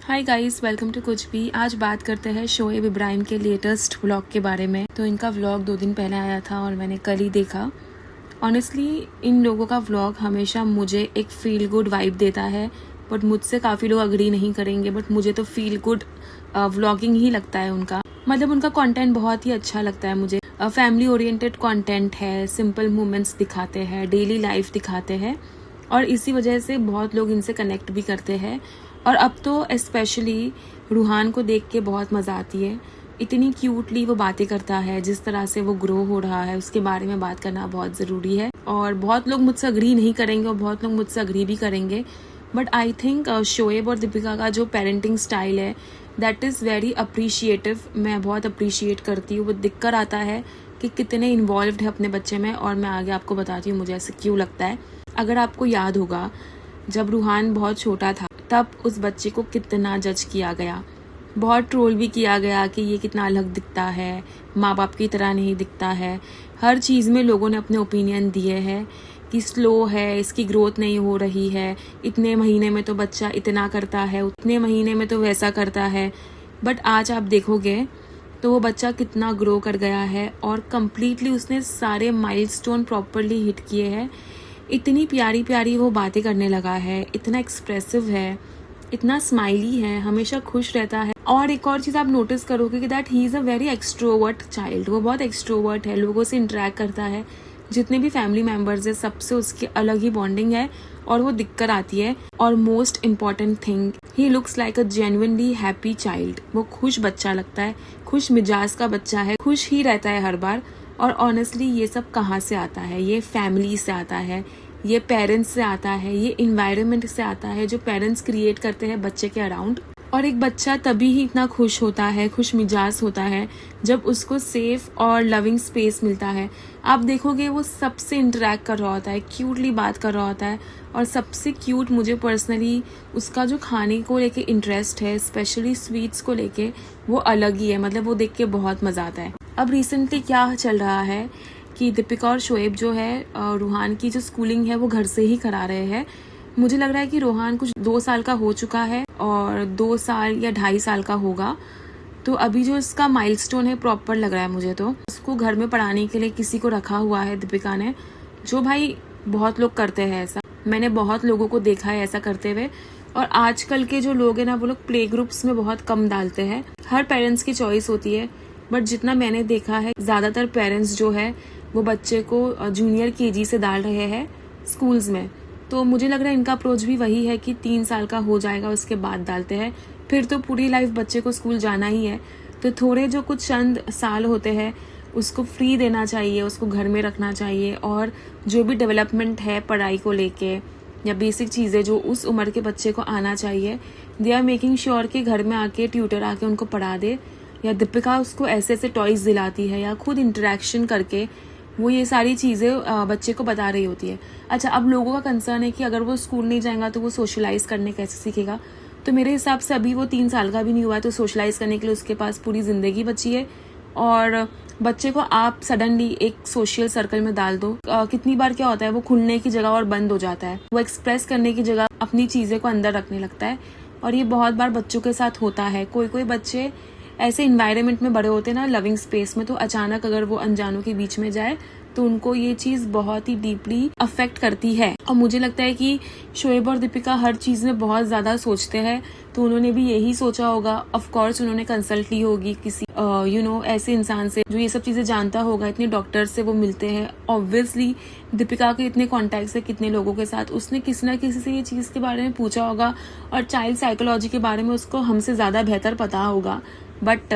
Hi guys, welcome to कुछ भी। आज बात करते हैं शोएब इब्राहिम के लेटेस्ट व्लॉग के बारे में। तो इनका व्लॉग 2 दिन पहले आया था और मैंने कल ही देखा। ऑनेस्टली इन लोगों का व्लॉग हमेशा मुझे एक फील गुड वाइब देता है, बट मुझसे काफ़ी लोग अग्री नहीं करेंगे, बट मुझे तो फील गुड व्लॉगिंग ही लगता है उनका। मतलब उनका कंटेंट बहुत ही अच्छा लगता है मुझे। फैमिली ओरिएंटेड कंटेंट है, सिंपल मोमेंट्स दिखाते हैं, डेली लाइफ दिखाते हैं और इसी वजह से बहुत लोग इनसे कनेक्ट भी करते हैं। और अब तो स्पेशली रूहान को देख के बहुत मज़ा आती है। इतनी क्यूटली वो बातें करता है, जिस तरह से वो ग्रो हो रहा है उसके बारे में बात करना बहुत ज़रूरी है। और बहुत लोग मुझसे अग्री नहीं करेंगे और बहुत लोग मुझसे अग्री भी करेंगे, बट आई थिंक शोएब और दीपिका का जो पेरेंटिंग स्टाइल है दैट इज़ वेरी अप्रिशिएटिव। मैं बहुत अप्रिशिएट करती हूँ। वो दिख कर आता है कि कितने इन्वॉल्व्ड है अपने बच्चे में, और मैं आगे आपको बताती हूँ मुझे ऐसे क्यों लगता है। अगर आपको याद होगा, जब रूहान बहुत छोटा था तब उस बच्चे को कितना जज किया गया, बहुत ट्रोल भी किया गया कि ये कितना अलग दिखता है, माँ बाप की तरह नहीं दिखता है। हर चीज़ में लोगों ने अपने ओपिनियन दिए हैं कि स्लो है, इसकी ग्रोथ नहीं हो रही है, इतने महीने में तो बच्चा इतना करता है, उतने महीने में तो वैसा करता है। बट आज आप देखोगे तो वो बच्चा कितना ग्रो कर गया है और कम्प्लीटली उसने सारे माइलस्टोन प्रॉपरली हिट किए हैं। इतनी प्यारी प्यारी वो बातें करने लगा है, इतना एक्सप्रेसिव है, इतना स्माइली है, हमेशा खुश रहता है। और एक और चीज़ आप नोटिस करोगे कि that he is a very extrovert child. वो बहुत एक्सट्रोवर्ट है, लोगों से इंटरेक्ट करता है, जितने भी फैमिली मेम्बर्स है सबसे उसकी अलग ही बॉन्डिंग है और वो दिक्कत आती है। और most important thing, he looks like a genuinely happy child. वो खुश बच्चा लगता है, खुश मिजाज का बच्चा है, खुश ही रहता है हर बार। और ऑनेस्टली ये सब कहाँ से आता है? ये फैमिली से आता है, ये पेरेंट्स से आता है, ये इन्वायरमेंट से आता है जो पेरेंट्स क्रिएट करते हैं बच्चे के अराउंड। और एक बच्चा तभी ही इतना खुश होता है, खुश मिजाज होता है, जब उसको सेफ और लविंग स्पेस मिलता है। आप देखोगे वो सबसे इंटरेक्ट कर रहा होता है, क्यूटली बात कर रहा होता है। और सबसे क्यूट मुझे पर्सनली उसका जो खाने को लेके इंटरेस्ट है, स्पेशली स्वीट्स को लेके, वो अलग ही है। मतलब वो देख के बहुत मज़ा आता है। अब रिसेंटली क्या चल रहा है कि दीपिका और शोएब जो है रूहान की जो स्कूलिंग है वो घर से ही करा रहे हैं। मुझे लग रहा है कि रूहान कुछ 2 साल का हो चुका है और 2 साल या 2.5 साल का होगा। तो अभी जो इसका माइलस्टोन है प्रॉपर लग रहा है मुझे। तो उसको घर में पढ़ाने के लिए किसी को रखा हुआ है दीपिका ने, जो भाई बहुत लोग करते हैं ऐसा। मैंने बहुत लोगों को देखा है ऐसा करते हुए। और आजकल के जो लोग हैं ना, वो लोग प्ले ग्रुप्स में बहुत कम डालते हैं। हर पेरेंट्स की चॉइस होती है, बट जितना मैंने देखा है ज़्यादातर पेरेंट्स जो है वो बच्चे को जूनियर केजी से डाल रहे हैं स्कूल्स में। तो मुझे लग रहा है इनका अप्रोच भी वही है कि 3 साल का हो जाएगा उसके बाद डालते हैं। फिर तो पूरी लाइफ बच्चे को स्कूल जाना ही है, तो थोड़े जो कुछ चंद साल होते हैं उसको फ्री देना चाहिए, उसको घर में रखना चाहिए। और जो भी डेवलपमेंट है पढ़ाई को लेके या बेसिक चीज़ें जो उस उम्र के बच्चे को आना चाहिए, दे आर मेकिंग श्योर कि घर में आके ट्यूटर आके उनको पढ़ा दे, या दीपिका उसको ऐसे ऐसे टॉयज़ दिलाती है, या खुद इंटरेक्शन करके वो ये सारी चीज़ें बच्चे को बता रही होती है। अच्छा, अब लोगों का कंसर्न है कि अगर वो स्कूल नहीं जाएगा तो वो सोशलाइज करने कैसे सीखेगा। तो मेरे हिसाब से अभी वो 3 साल का भी नहीं हुआ है, तो सोशलाइज करने के लिए उसके पास पूरी ज़िंदगी बची है। और बच्चे को आप सडनली एक सोशल सर्कल में डाल दो, कितनी बार क्या होता है, वो खुलने की जगह और बंद हो जाता है, वो एक्सप्रेस करने की जगह अपनी चीज़ें को अंदर रखने लगता है। और ये बहुत बार बच्चों के साथ होता है। कोई कोई बच्चे ऐसे इन्वायरमेंट में बड़े होते हैं ना, लविंग स्पेस में, तो अचानक अगर वो अनजानों के बीच में जाए तो उनको ये चीज़ बहुत ही डीपली अफेक्ट करती है। और मुझे लगता है कि शोएब और दीपिका हर चीज़ में बहुत ज़्यादा सोचते हैं, तो उन्होंने भी यही सोचा होगा। ऑफ कोर्स उन्होंने कंसल्ट ली होगी किसी ऐसे इंसान से जो ये सब चीज़ें जानता होगा। इतने डॉक्टर से वो मिलते हैं, ऑब्वियसली दीपिका के इतने कॉन्टैक्ट्स है कितने लोगों के साथ, उसने किसी ना किसी से ये चीज़ के बारे में पूछा होगा। और चाइल्ड साइकोलॉजी के बारे में उसको हमसे ज़्यादा बेहतर पता होगा। बट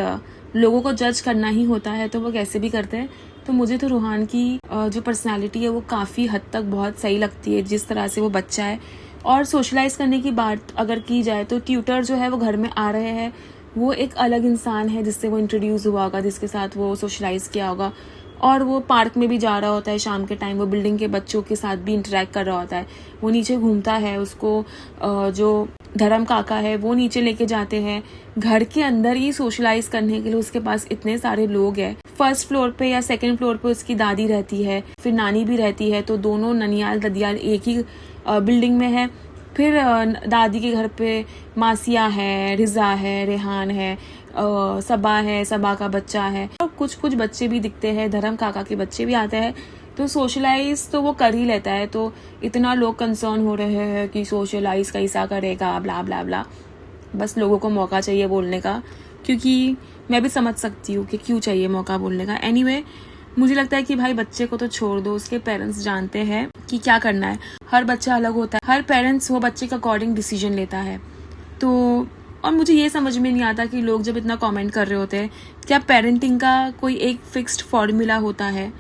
लोगों को जज करना ही होता है, तो वो कैसे भी करते हैं। तो मुझे तो रूहान की जो पर्सनालिटी है वो काफ़ी हद तक बहुत सही लगती है, जिस तरह से वो बच्चा है। और सोशलाइज करने की बात अगर की जाए तो ट्यूटर जो है वो घर में आ रहे हैं, वो एक अलग इंसान है जिससे वो इंट्रोड्यूस हुआ होगा, जिसके साथ वो सोशलाइज किया होगा। और वो पार्क में भी जा रहा होता है शाम के टाइम, वो बिल्डिंग के बच्चों के साथ भी इंटरेक्ट कर रहा होता है। वो नीचे घूमता है, उसको जो धर्म काका है वो नीचे लेके जाते हैं। घर के अंदर ही सोशलाइज करने के लिए उसके पास इतने सारे लोग हैं। फर्स्ट फ्लोर पे या सेकंड फ्लोर पे उसकी दादी रहती है, फिर नानी भी रहती है, तो दोनों ननियाल ददियाल एक ही बिल्डिंग में है। फिर दादी के घर पे मासिया है, रिज़ा है, रेहान है, सबा है, सबा का बच्चा है, और कुछ कुछ बच्चे भी दिखते हैं, धर्म काका के बच्चे भी आते हैं। तो सोशलाइज तो वो कर ही लेता है। तो इतना लोग कंसर्न हो रहे हैं कि सोशलाइज कैसा करेगा, ब्ला ब्ला ब्ला। बस लोगों को मौका चाहिए बोलने का, क्योंकि मैं भी समझ सकती हूँ कि क्यों चाहिए मौका बोलने का। एनीवे, मुझे लगता है कि भाई बच्चे को तो छोड़ दो, उसके पेरेंट्स जानते हैं कि क्या करना है। हर बच्चा अलग होता है, हर पेरेंट्स वो बच्चे के अकॉर्डिंग डिसीजन लेता है। तो और मुझे ये समझ में नहीं आता कि लोग जब इतना कमेंट कर रहे होते हैं, क्या पेरेंटिंग का कोई एक फिक्स्ड फॉर्मूला होता है?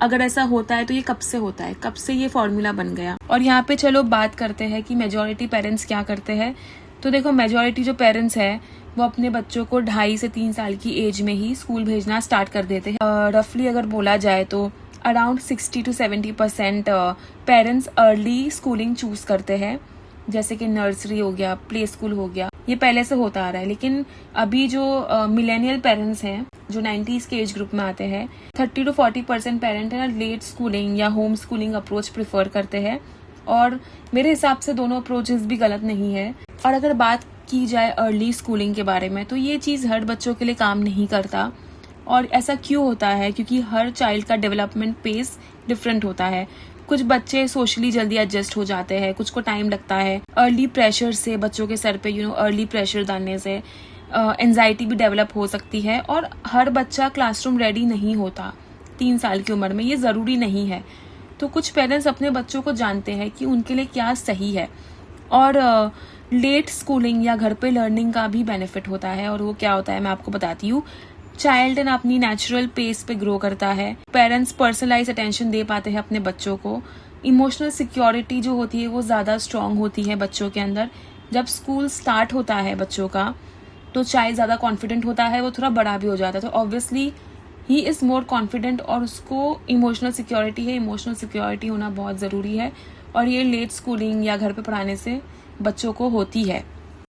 अगर ऐसा होता है तो ये कब से होता है, कब से ये फॉर्मूला बन गया? और यहाँ पे चलो बात करते हैं कि मेजॉरिटी पेरेंट्स क्या करते हैं। तो देखो, मेजॉरिटी जो पेरेंट्स है वो अपने बच्चों को 2.5 से 3 साल की एज में ही स्कूल भेजना स्टार्ट कर देते हैं। रफली अगर बोला जाए तो around 60 to 70% parents early schooling choose करते हैं, जैसे कि नर्सरी हो गया, प्ले स्कूल हो गया। ये पहले से होता आ रहा है, लेकिन अभी जो मिलेनियल पेरेंट्स हैं जो 90s के एज ग्रुप में आते हैं, 30 to 40% पेरेंट है ना लेट स्कूलिंग या होम स्कूलिंग अप्रोच प्रिफर करते हैं। और मेरे हिसाब से दोनों अप्रोचेस भी गलत नहीं है। और अगर बात की जाए अर्ली स्कूलिंग के बारे में, तो ये चीज़ हर बच्चों के लिए काम नहीं करता। और ऐसा क्यों होता है? क्योंकि हर चाइल्ड का डेवलपमेंट पेस डिफरेंट होता है। कुछ बच्चे सोशली जल्दी एडजस्ट हो जाते हैं, कुछ को टाइम लगता है। अर्ली प्रेशर से बच्चों के सर पे अर्ली प्रेशर डालने से एंजाइटी भी डेवलप हो सकती है। और हर बच्चा क्लासरूम रेडी नहीं होता 3 साल की उम्र में, ये ज़रूरी नहीं है। तो कुछ पेरेंट्स अपने बच्चों को जानते हैं कि उनके लिए क्या सही है। और लेट स्कूलिंग या घर पे लर्निंग का भी बेनिफिट होता है। और वो क्या होता है मैं आपको बताती हूँ। चाइल्ड ना अपनी नेचुरल पेस पे ग्रो करता है, पेरेंट्स पर्सनलाइज अटेंशन दे पाते हैं अपने बच्चों को, इमोशनल सिक्योरिटी जो होती है वो ज़्यादा स्ट्रांग होती है बच्चों के अंदर। जब स्कूल स्टार्ट होता है बच्चों का, तो चाइल्ड ज़्यादा कॉन्फिडेंट होता है, वो थोड़ा बड़ा भी हो जाता है, तो obviously he is more confident और उसको इमोशनल सिक्योरिटी है। इमोशनल सिक्योरिटी होना बहुत ज़रूरी है, और ये लेट स्कूलिंग या घर पे पढ़ाने से बच्चों को होती है।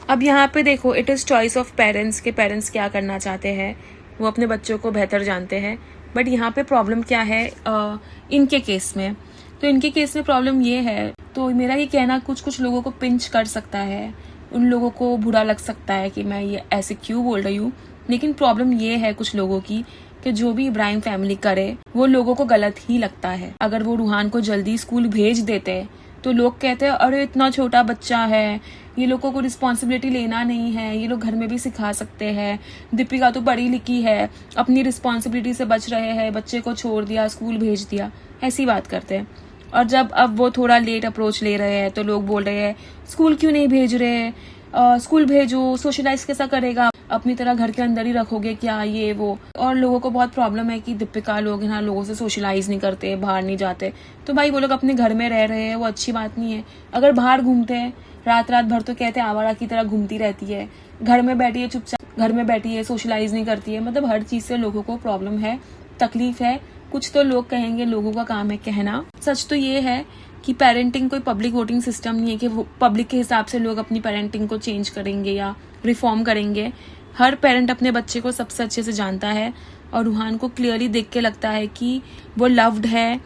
अब यहाँ पे देखो, it is choice of parents के पेरेंट्स क्या करना चाहते हैं, वो अपने बच्चों को बेहतर जानते हैं। बट यहाँ पे प्रॉब्लम क्या है इनके केस में? तो इनके केस में प्रॉब्लम ये है, तो मेरा ये कहना कुछ कुछ लोगों को पिंच कर सकता है, उन लोगों को बुरा लग सकता है कि मैं ये ऐसे क्यों बोल रही हूँ। लेकिन प्रॉब्लम ये है कुछ लोगों की कि जो भी इब्राहिम फैमिली करे वो लोगों को गलत ही लगता है। अगर वो रूहान को जल्दी स्कूल भेज देते तो लोग कहते हैं अरे इतना छोटा बच्चा है, ये लोगों को रिस्पॉन्सिबिलिटी लेना नहीं है, ये लोग घर में भी सिखा सकते हैं, दीपिका तो पढ़ी लिखी है, अपनी रिस्पॉन्सिबिलिटी से बच रहे हैं, बच्चे को छोड़ दिया, स्कूल भेज दिया, ऐसी बात करते हैं। और जब अब वो थोड़ा लेट अप्रोच ले रहे हैं तो लोग बोल रहे हैं स्कूल क्यों नहीं भेज रहे, स्कूल भेजो, सोशलाइज कैसा करेगा, अपनी तरह घर के अंदर ही रखोगे क्या, ये वो। और लोगों को बहुत प्रॉब्लम है कि दीपिका लोग ना लोगों से सोशलाइज नहीं करते, बाहर नहीं जाते। तो भाई वो लोग अपने घर में रह रहे हैं, वो अच्छी बात नहीं है। अगर बाहर घूमते हैं रात रात भर तो कहते हैं आवारा की तरह घूमती रहती है, घर में बैठी है चुपचाप, घर में बैठी है, सोशलाइज नहीं करती है। मतलब हर चीज से लोगों को प्रॉब्लम है, तकलीफ है। कुछ तो लोग कहेंगे लोगों का काम है कहना। सच तो ये है कि पेरेंटिंग कोई पब्लिक वोटिंग सिस्टम नहीं है कि वो पब्लिक के हिसाब से लोग अपनी पेरेंटिंग को चेंज करेंगे या रिफॉर्म करेंगे। हर पेरेंट अपने बच्चे को सबसे अच्छे से जानता है, और रूहान को क्लियरली देख के लगता है कि वो लव्ड है,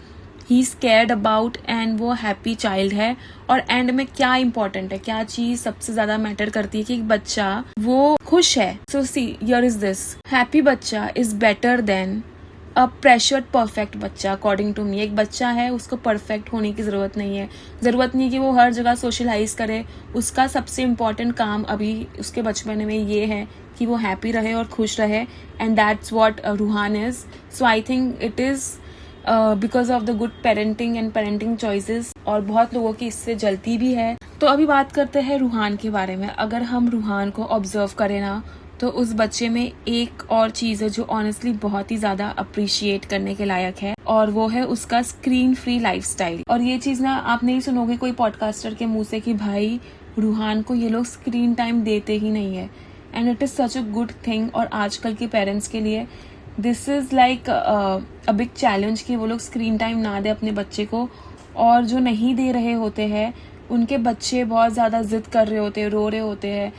he is cared about, and वो हैप्पी चाइल्ड है। और एंड में क्या इंपॉर्टेंट है, क्या चीज सबसे ज्यादा मैटर करती है कि एक बच्चा वो खुश है। So see here is this, happy bachcha is better than a pressured perfect bachcha. According to me, एक बच्चा है उसको परफेक्ट होने की जरूरत नहीं है, जरूरत नहीं कि वो हर जगह सोशलाइज करे। उसका सबसे इम्पोर्टेंट काम अभी उसके बचपन में ये है कि वो हैप्पी रहे और खुश रहे, and that's what Ruhaan is. So I think it is because of the good parenting and parenting choices, और बहुत लोगों की इससे जलती भी है। तो अभी बात करते हैं रूहान के बारे में। अगर हम रूहान को ऑब्जर्व करें ना, तो उस बच्चे में एक और चीज़ है जो ऑनेस्टली बहुत ही ज़्यादा अप्रिशिएट करने के लायक है, और वो है उसका स्क्रीन फ्री लाइफस्टाइल। और ये चीज़ ना आप नहीं सुनोगे कोई पॉडकास्टर के मुंह से कि भाई रूहान को ये लोग स्क्रीन टाइम देते ही नहीं है, and it is such a good thing. और आजकल के पेरेंट्स के लिए this is like a big challenge कि वो लोग स्क्रीन टाइम ना दे अपने बच्चे को। और जो नहीं दे रहे होते हैं उनके बच्चे बहुत ज़्यादा जिद कर रहे होते हैं, रो रहे होते हैं,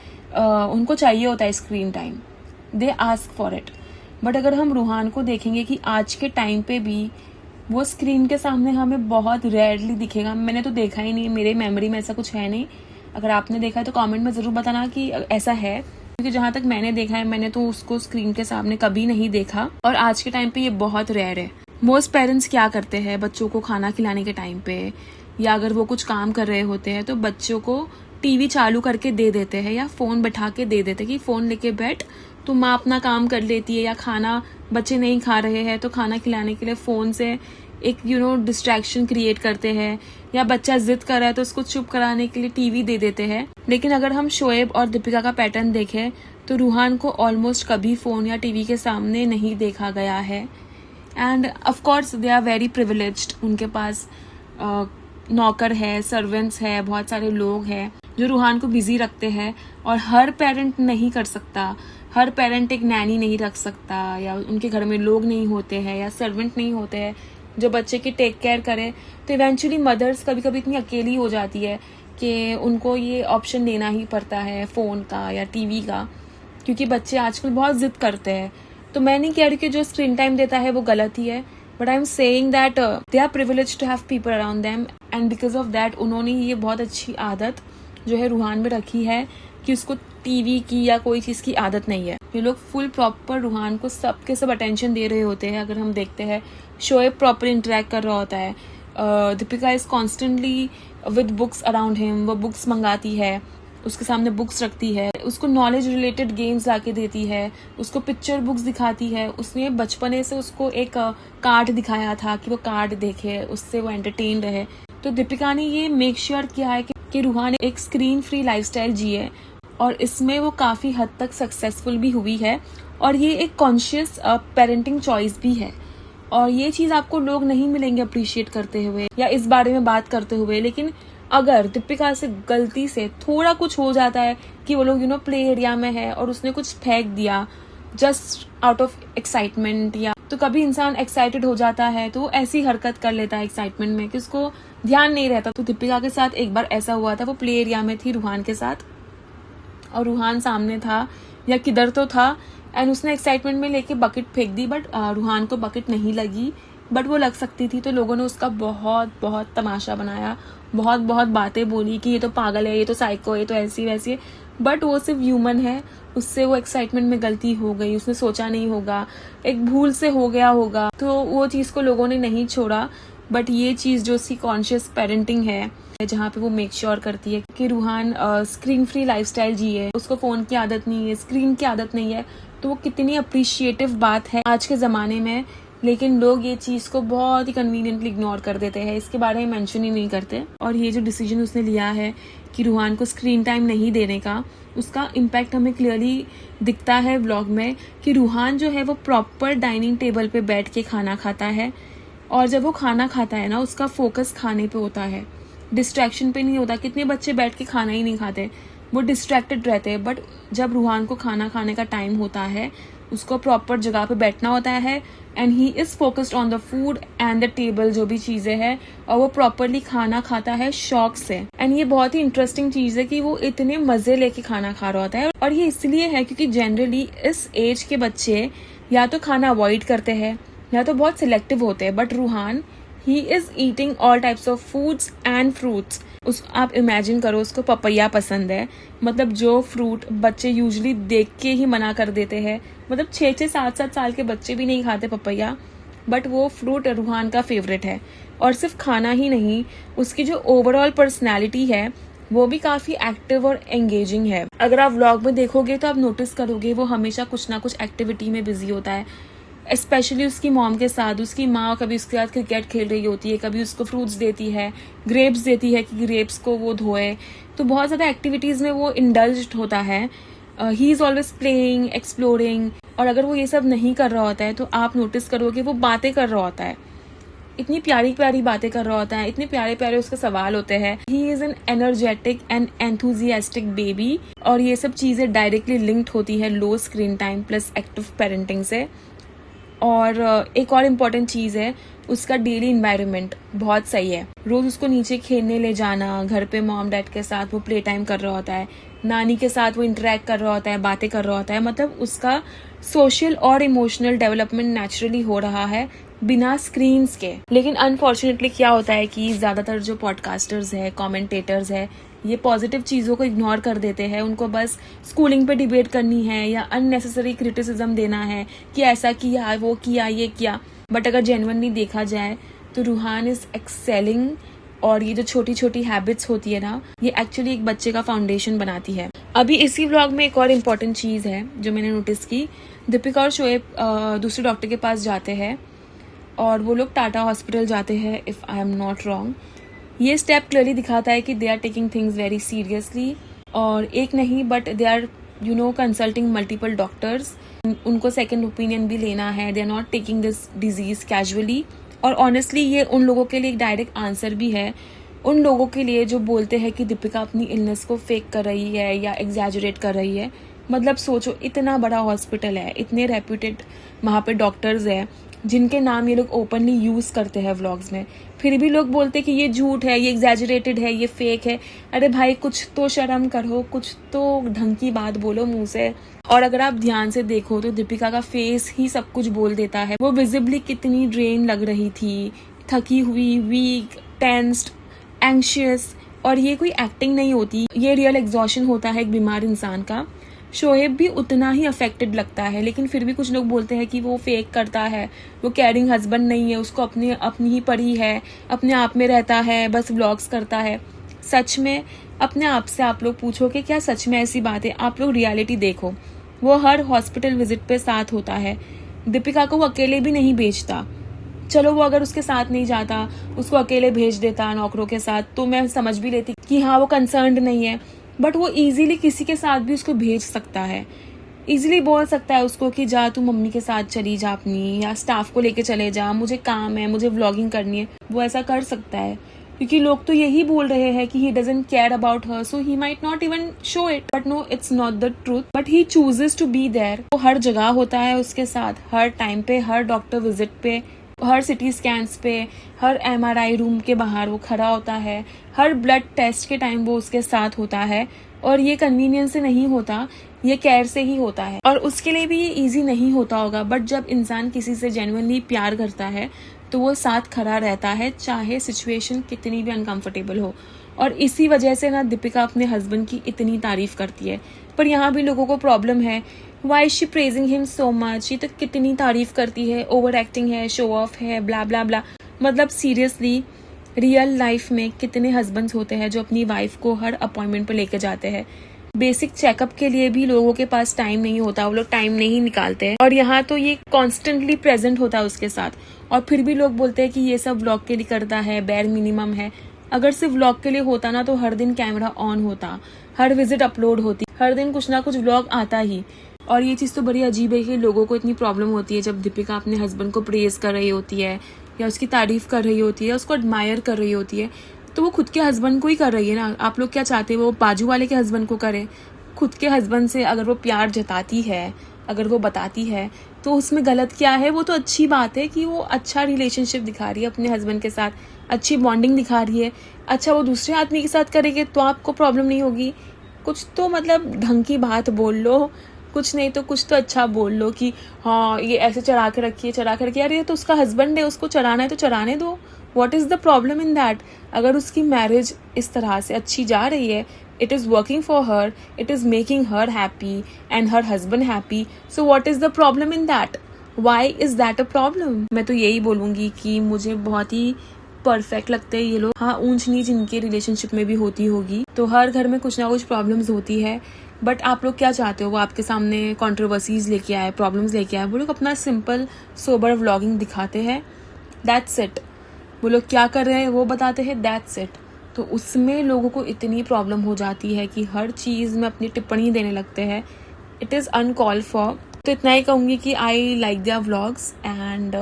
उनको चाहिए होता है screen time, they ask for it. But अगर हम रूहान को देखेंगे कि आज के टाइम पे भी वो स्क्रीन के सामने हमें बहुत रेयरली दिखेगा। मैंने तो देखा ही नहीं, मेरे मेमोरी में ऐसा कुछ है नहीं। अगर आपने देखा है तो कमेंट में ज़रूर बताना कि ऐसा है, क्योंकि जहाँ तक मैंने देखा है मैंने तो उसको स्क्रीन के सामने कभी नहीं देखा, और आज के टाइम पे ये बहुत रेयर है। मोस्ट पेरेंट्स क्या करते हैं बच्चों को खाना खिलाने के टाइम पे, या अगर वो कुछ काम कर रहे होते हैं तो बच्चों को टीवी चालू करके दे देते हैं या फ़ोन बैठा के दे देते हैं कि फ़ोन लेके बैठ, तो माँ अपना काम कर लेती है। या खाना बच्चे नहीं खा रहे हैं तो खाना खिलाने के लिए फ़ोन से एक डिस्ट्रैक्शन क्रिएट करते हैं, या बच्चा जिद कर रहा है तो उसको चुप कराने के लिए टीवी दे देते हैं। लेकिन अगर हम शोएब और दीपिका का पैटर्न देखें तो रूहान को ऑलमोस्ट कभी फ़ोन या टीवी के सामने नहीं देखा गया है। And of course they are very privileged, उनके पास नौकर है, सर्वेंट्स है, बहुत सारे लोग हैं जो रूहान को बिजी रखते हैं, और हर पेरेंट नहीं कर सकता। हर पेरेंट एक नैनी नहीं रख सकता, या उनके घर में लोग नहीं होते हैं या सर्वेंट नहीं होते हैं जो बच्चे की टेक केयर करे। तो इवेंचुअली मदर्स कभी कभी इतनी अकेली हो जाती है कि उनको ये ऑप्शन लेना ही पड़ता है फ़ोन का या टीवी का, क्योंकि बच्चे आजकल बहुत जिद करते हैं। तो मैं नहीं कह रही कि जो स्क्रीन टाइम देता है वो गलत ही है, but I am saying that they are privileged to have people around them, and because of that उन्होंने ये बहुत अच्छी आदत जो है रूहान में रखी है कि उसको टीवी की या कोई चीज़ की आदत नहीं है। ये लोग फुल प्रॉपर रूहान को सबके सब अटेंशन दे रहे होते हैं। अगर हम देखते हैं शोएब प्रॉपर इंटरेक्ट कर रहा होता है, Deepika is constantly with books around him, वो बुक्स मंगाती है, उसके सामने बुक्स रखती है, उसको नॉलेज रिलेटेड गेम्स लाके देती है, उसको पिक्चर बुक्स दिखाती है। उसने बचपने से उसको एक कार्ड दिखाया था कि वो कार्ड देखे, उससे वो एंटरटेन रहे। तो दीपिका ने ये मेक श्योर किया है कि रूहान एक स्क्रीन फ्री लाइफस्टाइल जिए, और इसमें वो काफ़ी हद तक सक्सेसफुल भी हुई है, और ये एक कॉन्शियस पेरेंटिंग चॉइस भी है। और ये चीज़ आपको लोग नहीं मिलेंगे अप्रिशिएट करते हुए या इस बारे में बात करते हुए। लेकिन अगर दीपिका से गलती से थोड़ा कुछ हो जाता है कि वो लोग प्ले एरिया में है और उसने कुछ फेंक दिया जस्ट आउट ऑफ एक्साइटमेंट, या तो कभी इंसान एक्साइटेड हो जाता है तो ऐसी हरकत कर लेता है एक्साइटमेंट में कि उसको ध्यान नहीं रहता। तो दीपिका के साथ एक बार ऐसा हुआ था, वो प्ले एरिया में थी रूहान के साथ, और रूहान सामने था या किधर तो था, एंड उसने एक्साइटमेंट में लेके बकेट फेंक दी, बट रूहान को बकेट नहीं लगी, बट वो लग सकती थी। तो लोगों ने उसका बहुत बहुत तमाशा बनाया, बहुत बहुत बातें बोली कि ये तो पागल है, ये तो साइको है, ये तो ऐसी वैसी है। बट वो सिर्फ ह्यूमन है, उससे वो एक्साइटमेंट में गलती हो गई, उसने सोचा नहीं होगा, एक भूल से हो गया होगा, तो वो चीज़ को लोगों ने नहीं छोड़ा। बट ये चीज़ जो उसकी कॉन्शियस पेरेंटिंग है, जहाँ पे वो मेक श्योर करती है कि रूहान स्क्रीन फ्री लाइफस्टाइल जिए, उसको फ़ोन की आदत नहीं है, स्क्रीन की आदत नहीं है, तो वो कितनी अप्रिशिएटिव बात है आज के ज़माने में। लेकिन लोग ये चीज़ को बहुत ही कन्वीनियंटली इग्नोर कर देते हैं, इसके बारे में मेंशन ही नहीं करते। और ये जो डिसीजन उसने लिया है कि रूहान को स्क्रीन टाइम नहीं देने का, उसका इम्पैक्ट हमें क्लियरली दिखता है व्लॉग में कि रूहान जो है वो प्रॉपर डाइनिंग टेबल पे बैठ के खाना खाता है, और जब वो खाना खाता है ना उसका फोकस खाने पे होता है, डिस्ट्रैक्शन पे नहीं होता। कितने बच्चे बैठ के खाना ही नहीं खाते, वो डिस्ट्रैक्टेड रहते हैं। बट जब रूहान को खाना खाने का टाइम होता है, उसको प्रॉपर जगह पे बैठना होता है, and he is focused on the food and the table, जो भी चीज़ें हैं, और वो प्रॉपरली खाना खाता है शौक से। एंड ये बहुत ही इंटरेस्टिंग चीज़ है कि वो इतने मज़े लेके खाना खा रहा होता है। और ये इसलिए है क्योंकि जनरली इस एज के बच्चे या तो खाना अवॉइड करते हैं या तो बहुत सिलेक्टिव होते हैं। But Ruhaan, he is eating all types of foods and fruits. आप इमेजिन करो, उसको पपैया पसंद है, मतलब जो फ्रूट बच्चे यूजुअली देख के ही मना कर देते हैं, मतलब 6-6, 7-7 साल के बच्चे भी नहीं खाते पपैया, बट वो फ्रूट रूहान का फेवरेट है। और सिर्फ खाना ही नहीं, उसकी जो ओवरऑल पर्सनैलिटी है वो भी काफ़ी एक्टिव और एंगेजिंग है। अगर आप व्लॉग में देखोगे तो आप नोटिस करोगे वो हमेशा कुछ ना कुछ एक्टिविटी में बिजी होता है, स्पेशली उसकी मॉम के साथ। उसकी माँ कभी उसके साथ क्रिकेट खेल रही होती है, कभी उसको फ्रूट्स देती है, ग्रेप्स देती है कि ग्रेप्स को वो धोए, तो बहुत ज़्यादा एक्टिविटीज़ में वो इंडल्ज्ड होता है। He is always playing, exploring. और अगर वो ये सब नहीं कर रहा होता है तो आप नोटिस करोगे वो बातें कर रहा होता है, इतनी प्यारी प्यारी बातें कर रहा होता है, इतने प्यारे प्यारे उसके सवाल होते हैं। He is an energetic and enthusiastic baby. और ये सब चीज़ें डायरेक्टली लिंक्ड होती है low screen time plus active parenting से। और एक और इम्पॉर्टेंट चीज़ है, उसका डेली इन्वायरमेंट बहुत सही है। रोज़ उसको नीचे खेलने ले जाना, घर पे मॉम डैड के साथ वो प्ले टाइम कर रहा होता है, नानी के साथ वो इंटरेक्ट कर रहा होता है, बातें कर रहा होता है, मतलब उसका सोशल और इमोशनल डेवलपमेंट नेचुरली हो रहा है बिना स्क्रीन्स के। लेकिन अनफॉर्चुनेटली क्या होता है कि ज़्यादातर जो पॉडकास्टर्स है, कमेंटेटर्स है, ये पॉजिटिव चीज़ों को इग्नोर कर देते हैं। उनको बस स्कूलिंग पे डिबेट करनी है या अननेसेसरी क्रिटिसिज्म देना है कि ऐसा किया, वो किया, ये किया। बट अगर जेन्युइनली देखा जाए तो रूहान इज़ एक्सेलिंग, और ये जो छोटी छोटी हैबिट्स होती है ना, ये एक्चुअली एक बच्चे का फाउंडेशन बनाती है। अभी इसी व्लॉग में एक और इम्पॉर्टेंट चीज़ है जो मैंने नोटिस की। दीपिका और शोएब दूसरे डॉक्टर के पास जाते हैं और वो लोग टाटा हॉस्पिटल जाते हैं, if I am not wrong. ये स्टेप क्लियरली दिखाता है कि they are taking things very seriously, और एक नहीं but they are consulting multiple doctors. उनको सेकेंड ओपिनियन भी लेना है। They are not taking this disease casually. और ऑनेस्टली ये उन लोगों के लिए एक डायरेक्ट आंसर भी है, उन लोगों के लिए जो बोलते हैं कि दीपिका अपनी इलनेस को फेक कर रही है या एग्जैजरेट कर रही है। मतलब सोचो, इतना बड़ा हॉस्पिटल है, इतने रेप्यूटेड वहाँ पे डॉक्टर्स है जिनके नाम ये लोग ओपनली यूज़ करते हैं व्लॉग्स में, फिर भी लोग बोलते हैं कि ये झूठ है, ये एग्जैजरेटेड है, ये फेक है। अरे भाई, कुछ तो शर्म करो, कुछ तो ढंग की बात बोलो मुंह से। और अगर आप ध्यान से देखो तो दीपिका का फेस ही सब कुछ बोल देता है। वो विजिबली कितनी ड्रेन लग रही थी, थकी हुई, वीक, टेंस्ड, एंशियस, और ये कोई एक्टिंग नहीं होती, ये रियल एग्जॉशन होता है एक बीमार इंसान का। शोएब भी उतना ही अफेक्टेड लगता है, लेकिन फिर भी कुछ लोग बोलते हैं कि वो फेक करता है, वो केयरिंग हस्बैंड नहीं है, उसको अपनी ही पड़ी है, अपने आप में रहता है, बस व्लॉग्स करता है। सच में अपने आप से आप लोग पूछो कि क्या सच में ऐसी बात है? आप लोग रियलिटी देखो। वो हर हॉस्पिटल विजिट पे साथ होता है। दीपिका को वो अकेले भी नहीं भेजता। चलो, वो अगर उसके साथ नहीं जाता, उसको अकेले भेज देता नौकरों के साथ, तो मैं समझ भी लेती कि हाँ वो कंसर्न्ड नहीं है। बट वो इजीली किसी के साथ भी उसको भेज सकता है, इजीली बोल सकता है उसको कि जा तू मम्मी के साथ चली जा अपनी, या स्टाफ को लेके चले जा, मुझे काम है, मुझे व्लॉगिंग करनी है। वो ऐसा कर सकता है क्योंकि लोग तो यही बोल रहे हैं कि he doesn't care about her, so he might not even show it. But no, it's not the truth, but he chooses to be there. वो हर जगह होता है उसके साथ, हर टाइम पे, हर डॉक्टर विजिट पे, हर सिटी स्कैन्स पे, हर MRI रूम के बाहर वो खड़ा होता है, हर ब्लड टेस्ट के टाइम वो उसके साथ होता है। और ये कन्वीनियंस से नहीं होता, ये केयर से ही होता है। और उसके लिए भी ये इजी नहीं होता होगा, बट जब इंसान किसी से जेन्युइनली प्यार करता है तो वो साथ खड़ा रहता है, चाहे सिचुएशन कितनी भी अनकंफर्टेबल हो। और इसी वजह से ना दीपिका अपने हस्बैंड की इतनी तारीफ करती है। पर यहाँ भी लोगों को प्रॉब्लम है, why she praising him so much? ये तो कितनी तारीफ करती है, ओवर एक्टिंग है, शो ऑफ है, ब्ला ब्ला ब्ला। मतलब सीरियसली, रियल लाइफ में कितने हस्बैंड्स होते हैं जो अपनी वाइफ को हर अपॉइंटमेंट पर लेके जाते हैं। बेसिक चेकअप के लिए भी लोगों के पास टाइम नहीं होता, वो लोग टाइम नहीं निकालते हैं। और यहाँ तो ये कॉन्स्टेंटली प्रेजेंट होता है उसके साथ, और फिर भी लोग बोलते हैं कि ये सब व्लॉग के लिए करता है, बेयर मिनिमम है। अगर सिर्फ व्लॉग के लिए होता ना तो हर दिन कैमरा ऑन होता, हर विजिट अपलोड होती, हर दिन कुछ ना कुछ व्लॉग आता ही। और ये चीज़ तो बड़ी अजीब है कि लोगों को इतनी प्रॉब्लम होती है जब दीपिका अपने हस्बैंड को प्रेज कर रही होती है, या उसकी तारीफ कर रही होती है, उसको एडमायर कर रही होती है, तो वो खुद के हस्बैंड को ही कर रही है ना। आप लोग क्या चाहते हैं वो बाजू वाले के हस्बैंड को करे? खुद के हस्बैंड से अगर वो प्यार जताती है, अगर वो बताती है, तो उसमें गलत क्या है? वो तो अच्छी बात है कि वो अच्छा रिलेशनशिप दिखा रही है अपने हस्बैंड के साथ, अच्छी बॉन्डिंग दिखा रही है। अच्छा, वो दूसरे आदमी के साथ करेंगे तो आपको प्रॉब्लम नहीं होगी? कुछ तो मतलब ढंग की बात बोल लो, कुछ नहीं तो कुछ तो अच्छा बोल लो कि हाँ ये ऐसे चढ़ा के रखिए, चढ़ा के रखिए। अरे ये तो उसका हस्बैंड है, उसको चढ़ाना है तो चढ़ाने दो। What is the problem in that? अगर उसकी मैरिज इस तरह से अच्छी जा रही है, it is working for her, it is making her happy and her husband happy, so what is the problem in that? Why is that a problem? मैं तो यही बोलूँगी कि मुझे बहुत ही परफेक्ट लगते हैं ये लोग। हाँ, ऊंच नीच इनके रिलेशनशिप में भी होती होगी, तो हर घर में कुछ ना कुछ प्रॉब्लम्स होती है। बट आप लोग क्या चाहते हो? वो आपके सामने कंट्रोवर्सीज लेके आए, प्रॉब्लम्स लेके आए। वो लोग अपना सिंपल सोबर व्लॉगिंग दिखाते हैं, दैट्स इट। वो लोग क्या कर रहे हैं वो बताते हैं, दैट्स इट। तो उसमें लोगों को इतनी प्रॉब्लम हो जाती है कि हर चीज़ में अपनी टिप्पणी देने लगते हैं। It is uncalled for. तो इतना ही कहूँगी कि I like their vlogs and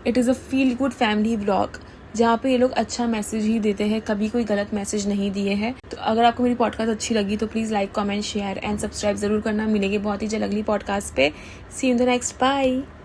it is a feel good family vlog, जहाँ पे ये लोग अच्छा मैसेज ही देते हैं, कभी कोई गलत मैसेज नहीं दिए हैं। तो अगर आपको मेरी पॉडकास्ट अच्छी लगी तो please like, comment, share and subscribe ज़रूर करना। मिलेंगे बहुत ही जल्द अगली पॉडकास्ट पे। See you in the next, bye.